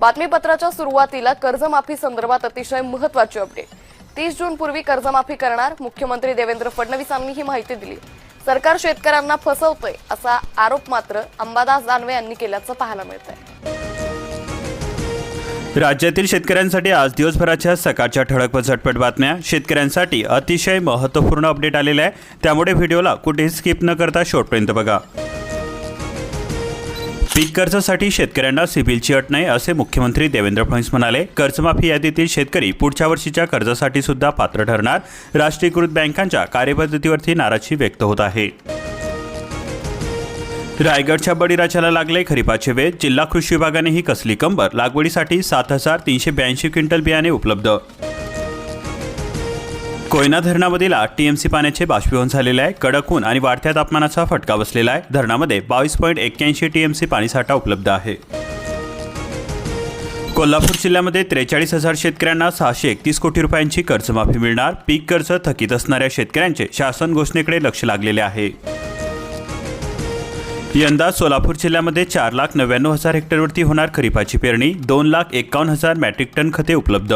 बातमीपत्राच्या सुरुवातीला कर्जमाफी संदर्भात अतिशय महत्त्वाची अपडेट। 30 जून पूर्वी कर्जमाफी करणार मुख्यमंत्री देवेंद्र फडणवीसांनी ही माहिती दिली। सरकार शेतकऱ्यांना फसवतोय असा आरोप मात्र अंबादास दानवे यांनी केल्याचं पाहायला मिळतंय। राज्यातील शेतकऱ्यांसाठी आज दिवसभराच्या सकाळच्या ठळक व झटपट बातम्या। शेतकऱ्यांसाठी अतिशय महत्त्वपूर्ण अपडेट आलेला आहे, त्यामुळे व्हिडिओला कुठेही स्किप न करता शेवटपर्यंत बघा। पीक कर्जासाठी शेतकऱ्यांना सिबिलची अट नाही असे मुख्यमंत्री देवेंद्र फडणवीस म्हणाले। कर्जमाफी यादीतील शेतकरी पुढच्या वर्षीच्या कर्जासाठी सुद्धा पात्र ठरणार। राष्ट्रीयकृत बँकांच्या कार्यपद्धतीवरती नाराजी व्यक्त होत आहे। रायगडच्या बळीराजाला लागले खरीपाचे वेध। जिल्हा कृषी विभागाने ही कसली कंबर। लागवडीसाठी 7382 क्विंटल बियाणे उपलब्ध। कोयना धरणामधील 8 टीएमसी पाण्याचे बाष्पीभवन झालेले आहे। कडक ऊन आणि वाढत्या तापमानाचा फटका बसलेला आहे। धरणामध्ये 22.81 टीएमसी पाणीसाठा उपलब्ध आहे। कोल्हापूर जिल्ह्यामध्ये 43,000 शेतकऱ्यांना 631 कोटी रुपयांची कर्जमाफी मिळणार। पीक कर्ज थकीत असणाऱ्या शेतकऱ्यांचे शासन घोषणेकडे लक्ष लागलेले आहे। यंदा सोलापूर जिल्ह्यामध्ये 4,99,000 हेक्टरवरती होणार खरीपाची पेरणी। 2,51,000 मेट्रिक टन खते उपलब्ध।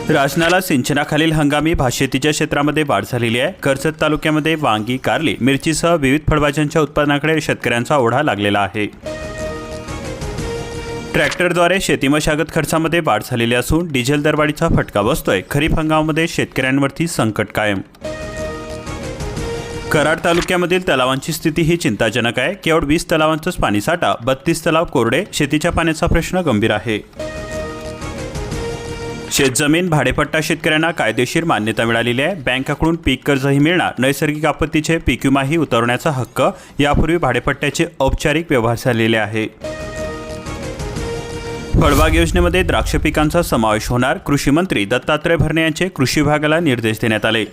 राजनाला सिंचनाखालील हंगामी भातशेतीच्या क्षेत्रामध्ये वाढ झालेली आहे। कर्जत तालुक्यामध्ये वांगी, कारली, मिरचीसह विविध फळभाज्यांच्या उत्पादनाकडे शेतकऱ्यांचा ओढा लागलेला आहे। ट्रॅक्टरद्वारे शेती मशागत खर्चामध्ये वाढ झालेली असून डिझेल दरवाढीचा फटका बसतोय। खरीप हंगामामध्ये शेतकऱ्यांवरती संकट कायम। कराड तालुक्यामधील तलावांची स्थिती ही चिंताजनक आहे। केवळ 20 तलावांचाच पाणीसाठा, 32 तलाव कोरडे। शेतीच्या पाण्याचा प्रश्न गंभीर आहे। शेतजमीन भाडेपट्टा शेतकऱ्यांना कायदेशीर मान्यता मिळालेली आहे। बँकेकडून पीक कर्जही मिळणार। नैसर्गिक आपत्तीचे पीक विमाही उतरवण्याचा हक्क। यापूर्वी भाडेपट्ट्याचे औपचारिक व्यवहार झालेले आहे। फळबाग योजनेमध्ये द्राक्ष पिकांचा समावेश होणार। कृषी मंत्री दत्तात्रय भरणे यांचे कृषी विभागाला निर्देश देण्यात आले।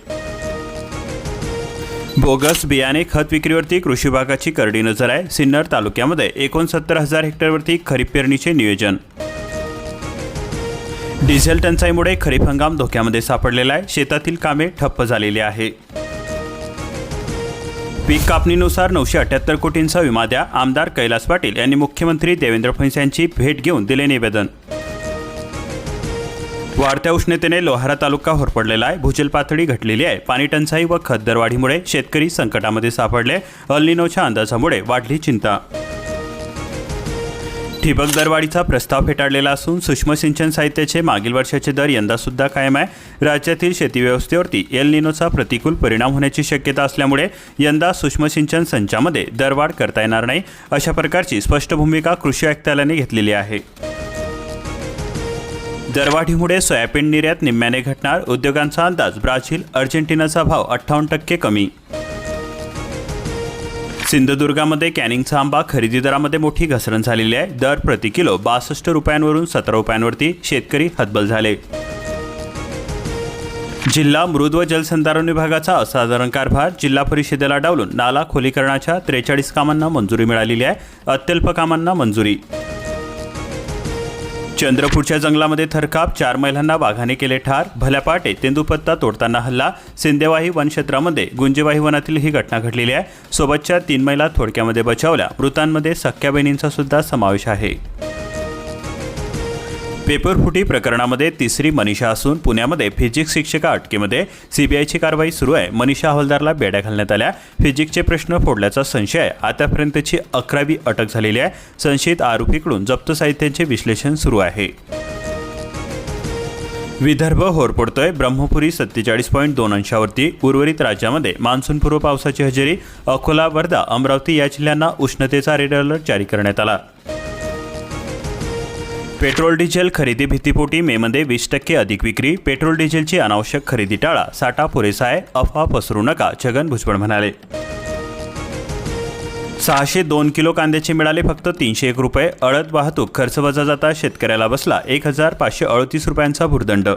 बोगस बियाणे खत विक्रीवरती कृषी विभागाची करडी नजर आहे। सिन्नर तालुक्यामध्ये 69,000 हेक्टरवरती खरीप पेरणीचे नियोजन। डिझेल टंचाईमुळे खरीप हंगाम धोक्यामध्ये सापडलेला आहे। शेतातील कामे ठप्प झालेली आहे। पीक कापणीनुसार 978 कोटींचा विमा द्या। आमदार कैलास पाटील यांनी मुख्यमंत्री देवेंद्र फडणवीस यांची भेट घेऊन दिले निवेदन। वाढत्या उष्णतेने लोहारा तालुका होरपडलेला आहे। भूजल पातळी घटलेली आहे। पाणी टंचाई व खत दरवाढीमुळे शेतकरी संकटामध्ये सापडले। अल निनोच्या अंदाजामुळे वाढली चिंता। ठिबक दरवाढीचा प्रस्ताव फेटाळलेला असून सूक्ष्म सिंचन साहित्याचे मागील वर्षाचे दर यंदा सुद्धा कायम आहे। राज्यातील शेती व्यवस्थेवरती एल निनोचा प्रतिकूल परिणाम होण्याची शक्यता असल्यामुळे यंदा सूक्ष्म सिंचन संचामध्ये दरवाढ करता येणार नाही अशा प्रकारची स्पष्ट भूमिका कृषी आयुक्तालयाने घेतलेली आहे। दरवाढीमुळे सोयाबीन निर्यात निम्म्याने घटणार। उद्योगांचा अंदाज ब्राझील, अर्जेंटिनाचा भाव 58% कमी। सिंधुदुर्गामध्ये कॅनिंगचा आंबा खरेदी दरामध्ये मोठी घसरण झालेली आहे। दर प्रति किलो 62 रुपयांवरून 17 रुपयांवरती शेतकरी हतबल झाले। जिल्हा मृद व जलसंधारण विभागाचा असाधारण कारभार। जिल्हा परिषदेला डावलून नाला खोलीकरणाच्या 43 कामांना मंजुरी मिळालेली आहे। अत्यल्प कामांना मंजुरी। चंद्रपूरच्या जंगलामध्ये थरकाप। 4 महिलांना वाघाने केले ठार। भल्या पहाटे तेंदूपत्ता तोडताना हल्ला। सिंदेवाही वनक्षेत्रामध्ये गुंजेवाही वनातील ही घटना घडलेली आहे। सोबतच्या 3 महिला थोडक्यामध्ये बचावल्या। मृतांमध्ये सख्या बहिणींचा सुद्धा समावेश आहे। पेपरफुटी प्रकरणामध्ये तिसरी मनीषा असून पुण्यामध्ये फिजिक्स शिक्षिका अटकेमध्ये। सीबीआयची कारवाई सुरू आहे। मनीषा हवालदारला बेड्या घालण्यात आल्या। फिजिक्सचे प्रश्न फोडल्याचा संशय आहे। आतापर्यंतची 11वी अटक झालेली आहे। संशयित आरोपीकडून जप्त साहित्याचे विश्लेषण सुरू आहे। विदर्भ होरपडतोय। ब्रह्मपुरी 47.2 अंशावरती। उर्वरित राज्यामध्ये मान्सूनपूर्व पावसाची हजेरी। अकोला, वर्धा, अमरावती या जिल्ह्यांना उष्णतेचा रेड अलर्ट जारी करण्यात आला। पेट्रोल डिझेल खरेदी भीतीपोटी मेमध्ये 20% अधिक विक्री। पेट्रोल डिझेलची अनावश्यक खरेदी टाळा। साठा पुरेसा आहे। अफवा पसरू नका, छगन भुजबळ म्हणाले। 602 किलो कांद्याचे मिळाले फक्त 301 रुपये। अळद वाहतूक खर्च वजा जाता शेतकऱ्याला बसला 1,538 रुपयांचा भुर्दंड।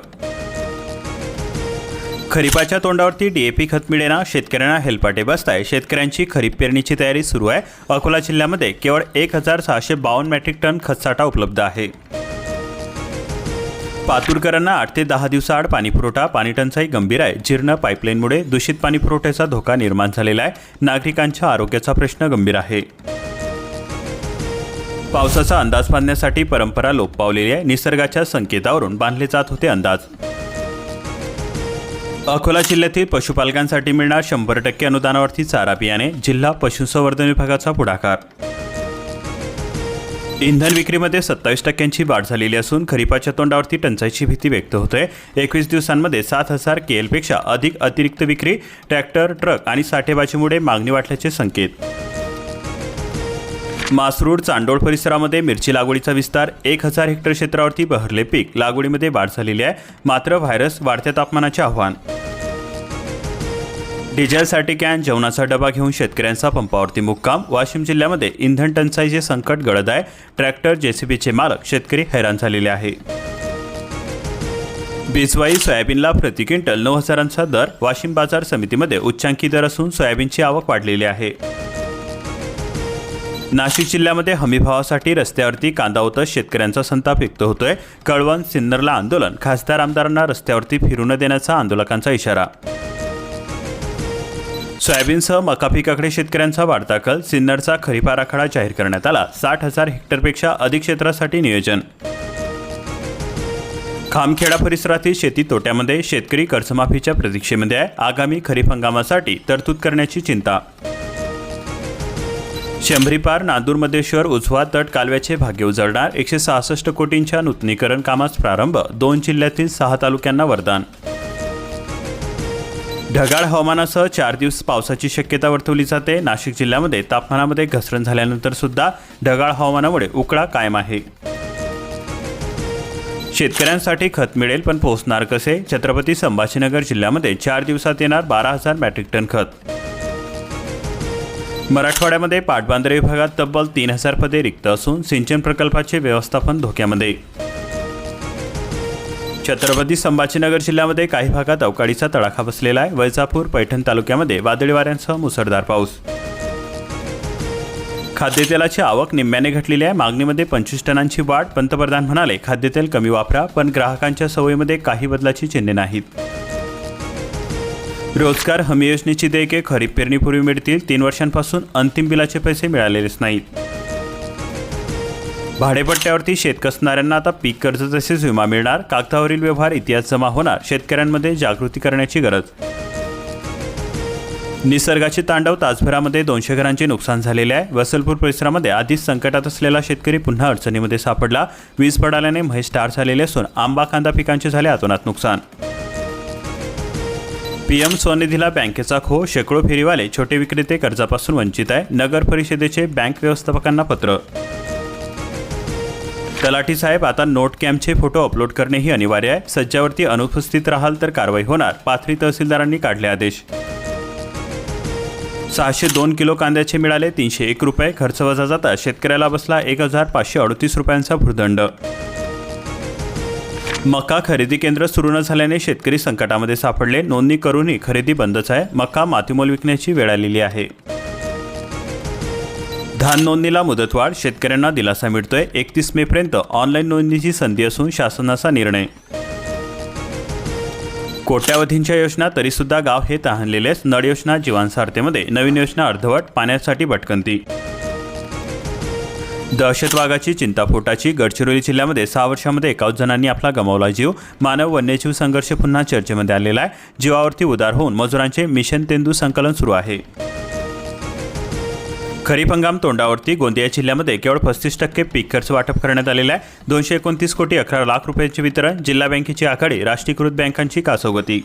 खरीपाच्या तोंडावरती डीएपी खत मिळेना। शेतकऱ्यांना हेलपाटे बसताय। शेतकऱ्यांची खरीप पेरणीची तयारी सुरू आहे। अकोला जिल्ह्यामध्ये केवळ 1,652 मेट्रिक टन खतसाठा उपलब्ध आहे। पातूरकरांना 8 ते 10 दिवसाआड पाणीपुरवठा। पाणीटंचाई गंभीर आहे। जीर्ण पाईपलाईनमुळे दूषित पाणीपुरवठ्याचा धोका निर्माण झालेला आहे। नागरिकांच्या आरोग्याचा प्रश्न गंभीर आहे। पावसाचा अंदाज बांधण्यासाठी परंपरा लोप पावलेली आहे. निसर्गाच्या संकेतावरून बांधले जात होते अंदाज. अकोला जिल्ह्यातील पशुपालकांसाठी मिळणार 100% अनुदानावरती चारा बियाणे. जिल्हा पशुसंवर्धन विभागाचा पुढाकार. इंधन विक्रीमध्ये 27% वाढ झालेली असून खरीपाच्या तोंडावरती टंचाईची भीती व्यक्त होते. 21 दिवसांमध्ये 7,000 KL अधिक अतिरिक्त विक्री. ट्रॅक्टर, ट्रक आणि साठेबाजीमुळे मागणी वाढल्याचे संकेत. मासरूड, चांडोळ परिसरामध्ये मिरची लागवडीचा विस्तार. 1,000 हेक्टर क्षेत्रावरती बहरले पीक. लागवडीमध्ये वाढ झालेली आहे. मात्र व्हायरस, वाढत्या तापमानाचे आव्हान. डिझेलसाठी कॅन, जेवणाचा डबा घेऊन शेतकऱ्यांचा पंपावरती मुक्काम. वाशिम जिल्ह्यामध्ये इंधन टंचाईचे संकट गळत आहे. ट्रॅक्टर, JCBचे मालक, शेतकरी हैराण झालेले आहे. बिजवाई सोयाबीनला प्रति क्विंटल 9,000चा दर. वाशिम बाजार समितीमध्ये उच्चांकी दर असून सोयाबीनची आवक वाढलेली आहे. नाशिक जिल्ह्यामध्ये हमीभावासाठी रस्त्यावरती कांदा होतं. शेतकऱ्यांचा संताप व्यक्त होतोय. कळवण, सिन्नरला आंदोलन. खासदार आमदारांना रस्त्यावरती फिरू न देण्याचा आंदोलकांचा इशारा. सोयाबीनसह मका पिकाकडे शेतकऱ्यांचा वाढता कल. सिन्नरचा खरीप आराखडा जाहीर करण्यात आला. 60,000 हेक्टरपेक्षा अधिक क्षेत्रासाठी नियोजन. खामखेडा परिसरातील शेती तोट्यामध्ये. शेतकरी कर्जमाफीच्या प्रतीक्षेमध्ये आहे. आगामी खरीप हंगामासाठी तरतूद करण्याची चिंता. शंभरीपार, नांदूर-मध्येश्वर उजवा तट कालव्याचे भाग्य उजळणार. 166 कोटींच्या नूतनीकरण कामास प्रारंभ. 2 जिल्ह्यातील 6 तालुक्यांना वरदान. ढगाळ हवामानासह 4 दिवस पावसाची शक्यता वर्तवली जाते. नाशिक जिल्ह्यामध्ये तापमानामध्ये घसरण झाल्यानंतर सुद्धा ढगाळ हवामानामुळे उकडा कायम आहे. शेतकऱ्यांसाठी खत मिळेल पण पोहोचणार कसे? छत्रपती संभाजीनगर जिल्ह्यामध्ये 4 दिवसात येणार 12,000 मेट्रिक टन खत. मराठवाड्यामध्ये पाटबंधारे विभागात तब्बल 3,000 पदे रिक्त असून सिंचन प्रकल्पाचे व्यवस्थापन धोक्यामध्ये. छत्रपती संभाजीनगर जिल्ह्यामध्ये काही भागात अवकाळीचा तडाखा बसलेला आहे. वैजापूर, पैठण तालुक्यामध्ये वादळी वाऱ्यांसह मुसळधार पाऊस. खाद्यतेलाची आवक निम्म्याने घटलेली आहे. मागणीमध्ये 25 टनांची वाढ. पंतप्रधान म्हणाले, खाद्यतेल कमी वापरा, पण ग्राहकांच्या सवयीमध्ये काही बदलाची चिन्हे नाहीत. रोजगार हमी योजनेची देयके खरीप पेरणीपूर्वी मिळतील. 3 वर्षांपासून अंतिम बिलाचे पैसे मिळालेलेच नाहीत. भाडेपट्ट्यावरती शेत कसणाऱ्यांना आता पीक कर्ज तसेच विमा मिळणार. कागदावरील व्यवहार इतिहास जमा होणार. शेतकऱ्यांमध्ये जागृती करण्याची गरज. निसर्गाचे तांडव. तासभरामध्ये 200 घरांचे नुकसान झालेले आहे. वसलपूर परिसरामध्ये आधीच संकटात असलेला शेतकरी पुन्हा अडचणीमध्ये सापडला. वीज पडाल्याने म्हैस ठार झालेले असून आंबा, कांदा पिकांचे झाले अतोनात नुकसान. PM स्वनिधीला बँकेचा खो. शेकडो फेरीवाले, छोटे विक्रेते कर्जापासून वंचित आहे. नगर परिषदेचे बँक व्यवस्थापकांना पत्र. तलाठी साहेब, आता नोट कॅम्पचे फोटो अपलोड करणेही अनिवार्य आहे. सज्जावरती अनुपस्थित राहाल तर कारवाई होणार. पाथरी तहसीलदारांनी काढले आदेश. 602 किलो कांद्याचे मिळाले 301 रुपये. खर्च वजा जाता शेतकऱ्याला बसला 1,538 रुपयांचा भूर्दंड. मका खरेदी केंद्र सुरू न झाल्याने शेतकरी संकटामध्ये सापडले. नोंदणी करूनही खरेदी बंदच आहे. मका मातीमोल विकण्याची वेळ आलेली आहे. धान नोंदणीला मुदतवाढ. शेतकऱ्यांना दिलासा मिळतोय. 31 मेपर्यंत ऑनलाईन नोंदणीची संधी असून शासनाचा निर्णय. कोट्यावधींच्या योजना तरीसुद्धा गाव हे तहानलेलेच. नळ योजना जीवांसारतेमध्ये. नवीन योजना अर्धवट. पाण्यासाठी भटकंती. दहशतवादाची चिंता पोटाची. गडचिरोली जिल्ह्यामध्ये 6 वर्षांमध्ये 51 जणांनी आपला गमावला जीव. मानव वन्यजीव संघर्ष पुन्हा चर्चेमध्ये आलेला आहे. जीवावरती उदार होऊन मजुरांचे मिशन तेंदू संकलन सुरू आहे. खरीप हंगाम तोंडावरती. गोंदिया जिल्ह्यामध्ये केवळ 35% पीक कर्ज वाटप करण्यात आलेलं आहे. 229 कोटी 11 लाख रुपयांचे वितरण. जिल्हा बँकेची आघाडी. राष्ट्रीयकृत बँकांची कासोगती.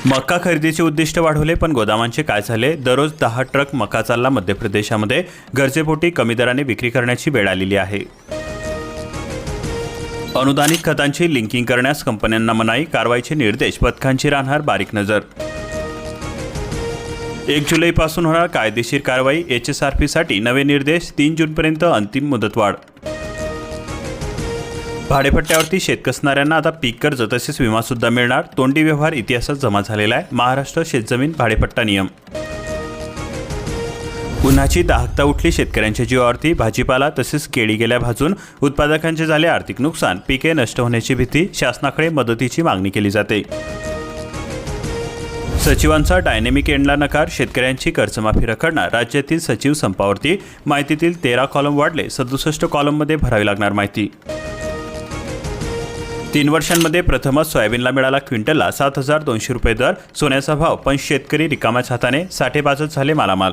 मका खरेदीचे उद्दिष्ट वाढवले पण गोदामांचे काय झाले? दररोज 10 ट्रक मका चालला मध्य प्रदेशामध्ये. गरजेपोटी कमी दराने विक्री करण्याची वेळ आलेली आहे. अनुदानित खतांची लिंकिंग करण्यास कंपन्यांना मनाई. कारवाईचे निर्देश. पथकांची राहणार बारीक नजर. 1 जुलैपासून होणार कायदेशीर कारवाई. HSRPसाठी नवे निर्देश. 3 जूनपर्यंत अंतिम मुदतवाढ. भाडेपट्ट्यावरती शेत कसणाऱ्यांना आता पीक कर्ज तसेच विमासुद्धा मिळणार. तोंडी व्यवहार इतिहासात जमा झालेला आहे. महाराष्ट्र शेतजमीन भाडेपट्टा नियम. उन्हाची दाहकता उठली शेतकऱ्यांच्या जीवावरती. भाजीपाला तसेच केळी गेल्या भाजून. उत्पादकांचे झाले आर्थिक नुकसान. पिके नष्ट होण्याची भीती. शासनाकडे मदतीची मागणी केली जाते. सचिवांचा डायनेमिक एंडला नकार, शेतकऱ्यांची कर्जमाफी रखडणार, राज्यातील सचिव संपावरती. माहितीतील 13 कॉलम वाढले, 67 कॉलममध्ये भरावी लागणार माहिती. 3 वर्षांमध्ये प्रथमच सोयाबीनला मिळाला क्विंटलला 7,200 रुपये दर, सोन्याचा भाव, पण शेतकरी रिकाम्याच हाताने, साठेबाजच झाले मालामाल.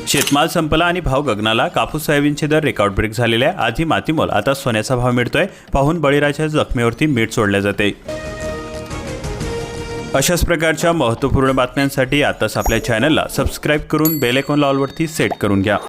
शेतमाल संपला आणि भाव गगनाला, कापूस सोयाबीनचे दर रेकॉर्ड ब्रेक झालेल्या, आधी मातीमोल, आता सोन्याचा भाव मिळतोय, पाहून बळीराच्या जखमेवरती मीठ सोडले जाते. अशाच प्रकारच्या महत्त्वपूर्ण बातम्यांसाठी आताच आपल्या चॅनलला सबस्क्राईब करून बेल आयकॉन ऑलवरती सेट करून घ्या.